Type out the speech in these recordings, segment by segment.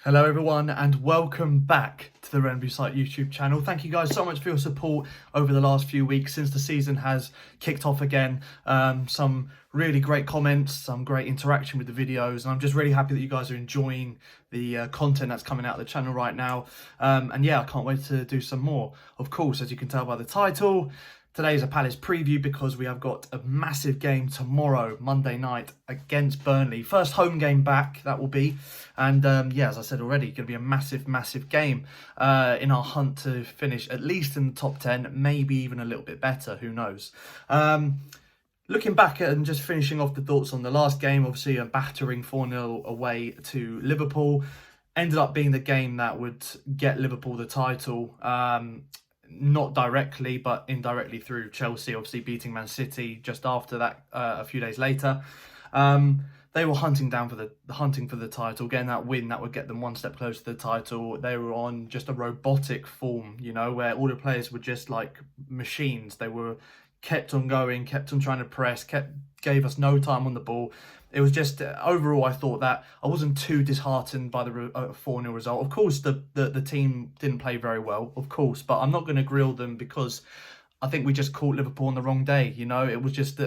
Hello everyone and welcome back to the redandbluesiteYT YouTube channel. Thank you guys so much for your support over the last few weeks since the season has kicked off again. Some really great comments, some great interaction with the videos, and I'm just really happy that you guys are enjoying the content that's coming out of the channel right now. And yeah, I can't wait to do some more. Of course, as you can tell by the title, today is a Palace preview because we have got a massive game tomorrow, Monday night, against Burnley. First home game back, that will be. And yeah, as I said already, going to be a massive game in our hunt to finish at least in the top 10, maybe even a little bit better, who knows. Looking back at and just finishing off the thoughts on the last game, obviously a battering 4-0 away to Liverpool. Ended up being the game that would get Liverpool the title. Not directly, but indirectly through Chelsea, obviously beating Man City just after that a few days later. They were hunting for the title, getting that win that would get them one step closer to the title. They were on just a robotic form, you know, where all the players were just like machines. They were kept on going, kept on trying to press, gave us no time on the ball. It was just, overall, I thought that I wasn't too disheartened by the 4-0 result. Of course, the team didn't play very well, of course, but I'm not going to grill them because I think we just caught Liverpool on the wrong day. You know, it was just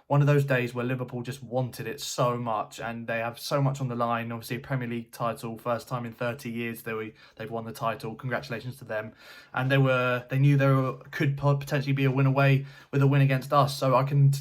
one of those days where Liverpool just wanted it so much, and they have so much on the line. Obviously, a Premier League title, first time in 30 years they've won the title. Congratulations to them. And they knew could potentially be a win away with a win against us. So I can.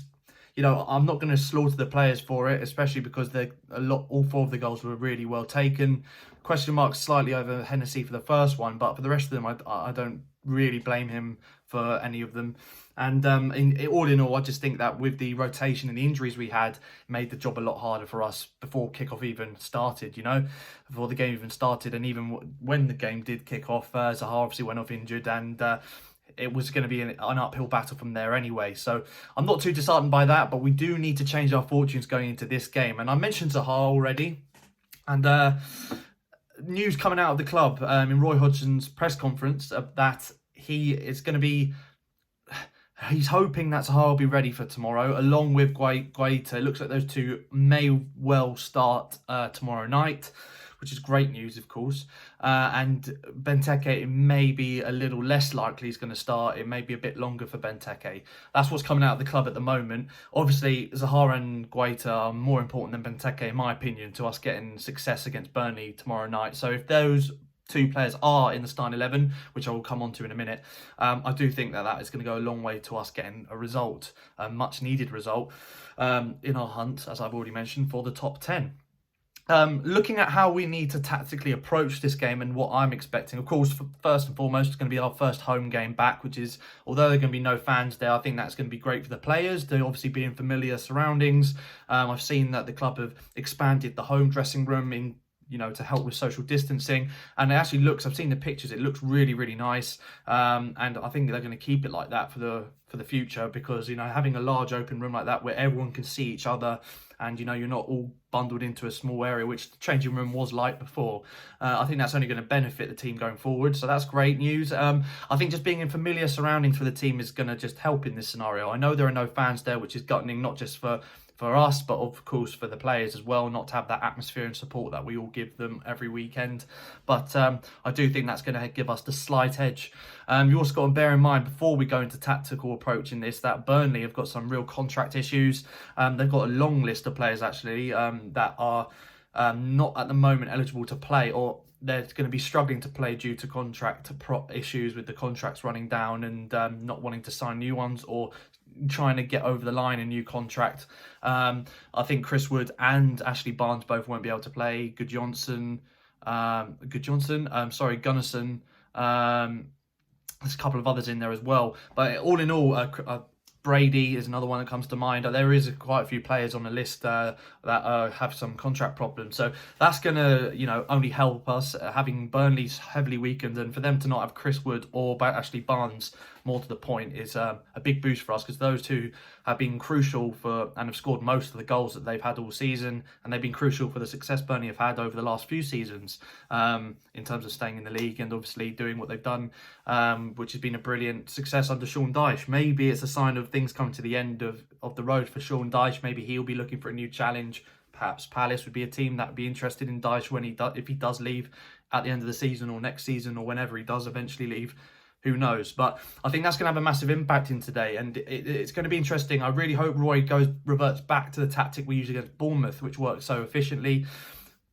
You know, I'm not going to slaughter the players for it, especially because all four of the goals were really well taken. Question marks slightly over Hennessy for the first one, but for the rest of them, I don't really blame him for any of them. And all in all, I just think that with the rotation and the injuries we had, it made the job a lot harder for us before kickoff even started, you know, before the game even started. And even when the game did kick off, Zaha obviously went off injured, and it was going to be an uphill battle from there anyway. So I'm not too disheartened by that, but we do need to change our fortunes going into this game. And I mentioned Zaha already, and news coming out of the club in Roy Hodgson's press conference that he's hoping that Zaha will be ready for tomorrow, along with Guaita. It looks like those two may well start tomorrow night, which is great news, of course. And Benteke, it may be a little less likely he's going to start. It may be a bit longer for Benteke. That's what's coming out of the club at the moment. Obviously, Zaha and Guaita are more important than Benteke, in my opinion, to us getting success against Burnley tomorrow night. So if those two players are in the starting 11, which I will come on to in a minute, I do think that is going to go a long way to us getting a result, a much needed result in our hunt, as I've already mentioned, for the top 10. Looking at how we need to tactically approach this game and what I'm expecting, of course, first and foremost, it's going to be our first home game back, which is, although there are going to be no fans there, I think that's going to be great for the players. They'll obviously be in familiar surroundings. I've seen that the club have expanded the home dressing room in, you know, to help with social distancing, and it actually looks, I've seen the pictures, it looks really nice, and I think they're going to keep it like that for the future, because, you know, having a large open room like that where everyone can see each other, and, you know, you're not all bundled into a small area, which the changing room was like before, I think that's only going to benefit the team going forward. So that's great news. I think just being in familiar surroundings for the team is going to just help in this scenario. I know there are no fans there, which is gutting, not just for us, but of course for the players as well, not to have that atmosphere and support that we all give them every weekend. But I do think that's going to give us the slight edge. You also got to bear in mind, before we go into tactical approach in this, that Burnley have got some real contract issues. They've got a long list of players actually that are not at the moment eligible to play, or they're going to be struggling to play due to contract issues with the contracts running down, and not wanting to sign new ones, or trying to get over the line a new contract. I think Chris Wood and Ashley Barnes both won't be able to play. Gunnarsson. There's a couple of others in there as well. But all in all, Brady is another one that comes to mind. There is quite a few players on the list that have some contract problems. So that's going to, you know, only help us, having Burnley's heavily weakened, and for them to not have Chris Wood or Ashley Barnes, more to the point, is a big boost for us, because those two have been crucial and have scored most of the goals that they've had all season, and they've been crucial for the success Burnley have had over the last few seasons in terms of staying in the league and obviously doing what they've done, which has been a brilliant success under Sean Dyche. Maybe it's a sign of things coming to the end of the road for Sean Dyche. Maybe he'll be looking for a new challenge, perhaps Palace would be a team that would be interested in Dyche when if he does leave at the end of the season or next season or whenever he does eventually leave. Who knows? But I think that's going to have a massive impact in today, and it's going to be interesting. I really hope Roy reverts back to the tactic we used against Bournemouth, which worked so efficiently,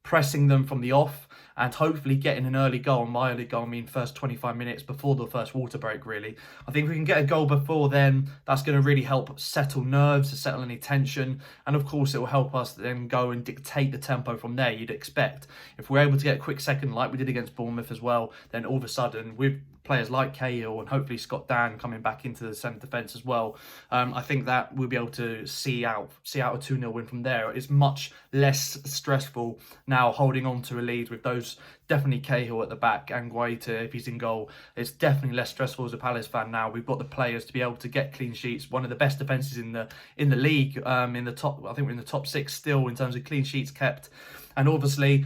pressing them from the off and hopefully getting an early goal. And by early goal, I mean first 25 minutes before the first water break, really. I think if we can get a goal before then, that's going to really help settle nerves, to settle any tension. And of course, it will help us then go and dictate the tempo from there, you'd expect. If we're able to get a quick second like we did against Bournemouth as well, then all of a sudden, with players like Cahill and hopefully Scott Dan coming back into the centre defence as well, I think that we'll be able to see out a 2-0 win from there. It's much less stressful now holding on to a lead with those, definitely Cahill at the back and Guaita if he's in goal. It's definitely less stressful as a Palace fan now. We've got the players to be able to get clean sheets. One of the best defences in the league, in the top. I think we're in the top 6 still in terms of clean sheets kept, and obviously,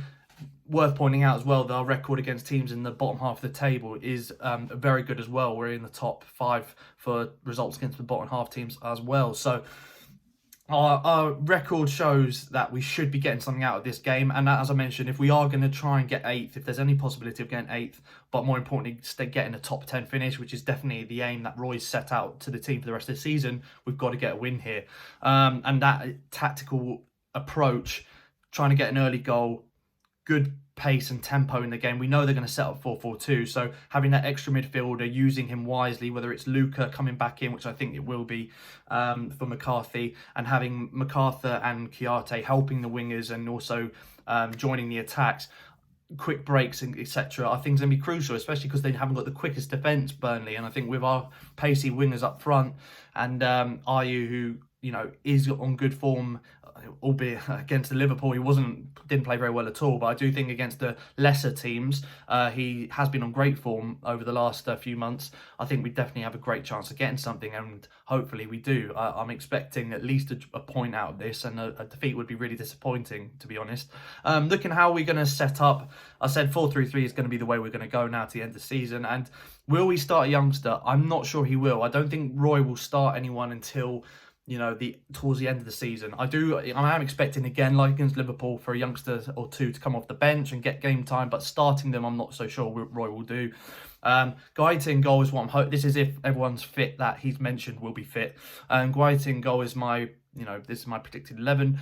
worth pointing out as well that our record against teams in the bottom half of the table is very good as well. We're in the top 5 for results against the bottom half teams as well. So our record shows that we should be getting something out of this game. And as I mentioned, if we are going to try and get 8th, if there's any possibility of getting 8th, but more importantly, getting a top 10 finish, which is definitely the aim that Roy's set out to the team for the rest of the season, we've got to get a win here. And that tactical approach, trying to get an early goal, good pace and tempo in the game. We know they're going to set up 4-4-2, so having that extra midfielder, using him wisely, whether it's Luca coming back in, which I think it will be for McCarthy, and having MacArthur and Chiarte helping the wingers and also joining the attacks, quick breaks and etc. I think is going to be crucial, especially because they haven't got the quickest defence, Burnley, and I think with our pacey wingers up front and Ayew, who is on good form, albeit against the Liverpool, he didn't play very well at all. But I do think against the lesser teams, he has been on great form over the last few months. I think we definitely have a great chance of getting something, and hopefully we do. I'm expecting at least a point out of this, and a defeat would be really disappointing, to be honest. Looking how we're going to set up, I said 4-3-3 is going to be the way we're going to go now to the end of the season. And will we start a youngster? I'm not sure he will. I don't think Roy will start anyone until towards the end of the season. I am expecting, again, like against Liverpool, for a youngster or two to come off the bench and get game time, but starting them, I'm not so sure Roy will do. Guaita in goal is what I'm hoping. This is if everyone's fit that he's mentioned will be fit. Guaita in goal is this is my predicted 11.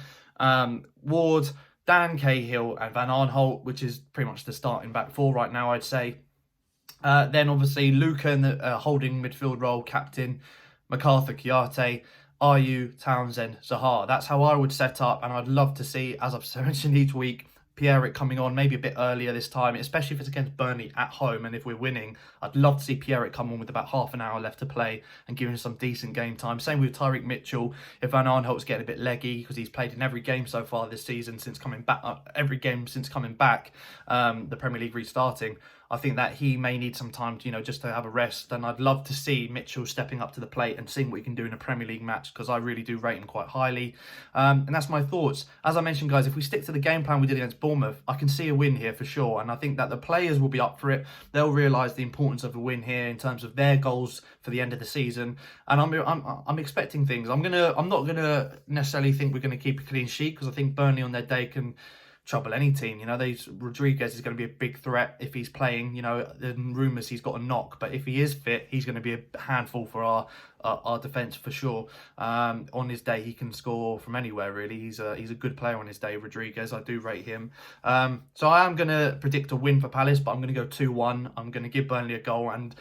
Ward, Dan Cahill and Van Aanholt, which is pretty much the starting back 4 right now, I'd say. Then obviously Luca in the holding midfield role, captain, MacArthur, Chiarte, Ayew, Townsend, Zaha. That's how I would set up, and I'd love to see, as I've mentioned each week, Pierre-Emerick coming on maybe a bit earlier this time, especially if it's against Burnley at home, and if we're winning, I'd love to see Pierre-Emerick come on with about half an hour left to play and give him some decent game time. Same with Tyreek Mitchell. If Van Aanholt's getting a bit leggy, because he's played in every game so far this season since coming back, the Premier League restarting, I think that he may need some time to, just to have a rest. And I'd love to see Mitchell stepping up to the plate and seeing what he can do in a Premier League match, because I really do rate him quite highly. And that's my thoughts. As I mentioned, guys, if we stick to the game plan we did against Bournemouth, I can see a win here for sure. And I think that the players will be up for it. They'll realise the importance of a win here in terms of their goals for the end of the season. And I'm expecting things. I'm not gonna necessarily think we're gonna keep a clean sheet, because I think Burnley on their day can trouble any team. Rodriguez is going to be a big threat if he's playing. The rumours he's got a knock, but if he is fit, he's going to be a handful for our defence for sure. On his day, he can score from anywhere, really. He's a good player on his day, Rodriguez. I do rate him. So I am going to predict a win for Palace, but I'm going to go 2-1. I'm going to give Burnley a goal, and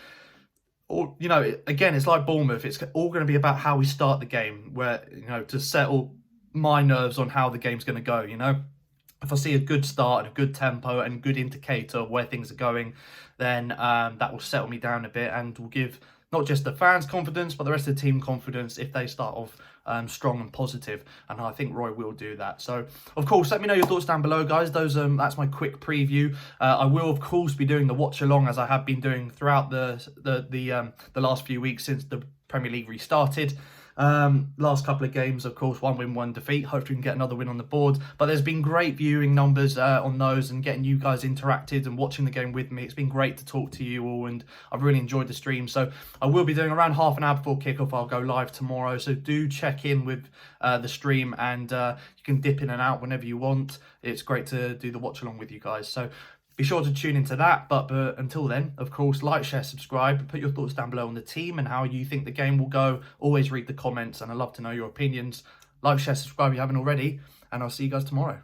again, it's like Bournemouth. It's all going to be about how we start the game, where to settle my nerves on how the game's going to go. If I see a good start and a good tempo and a good indicator of where things are going, then that will settle me down a bit and will give not just the fans confidence, but the rest of the team confidence if they start off strong and positive. And I think Roy will do that. So, of course, let me know your thoughts down below, guys. That's my quick preview. I will, of course, be doing the watch along, as I have been doing throughout the last few weeks since the Premier League restarted. Last couple of games, of course, 1 win, 1 defeat. Hopefully we can get another win on the board. But there's been great viewing numbers on those, and getting you guys interacted and watching the game with me. It's been great to talk to you all, and I've really enjoyed the stream. So I will be doing around half an hour before kickoff. I'll go live tomorrow. So do check in with the stream, and you can dip in and out whenever you want. It's great to do the watch along with you guys. So be sure to tune into that. But until then, of course, like, share, subscribe. Put your thoughts down below on the team and how you think the game will go. Always read the comments, and I'd love to know your opinions. Like, share, subscribe if you haven't already, and I'll see you guys tomorrow.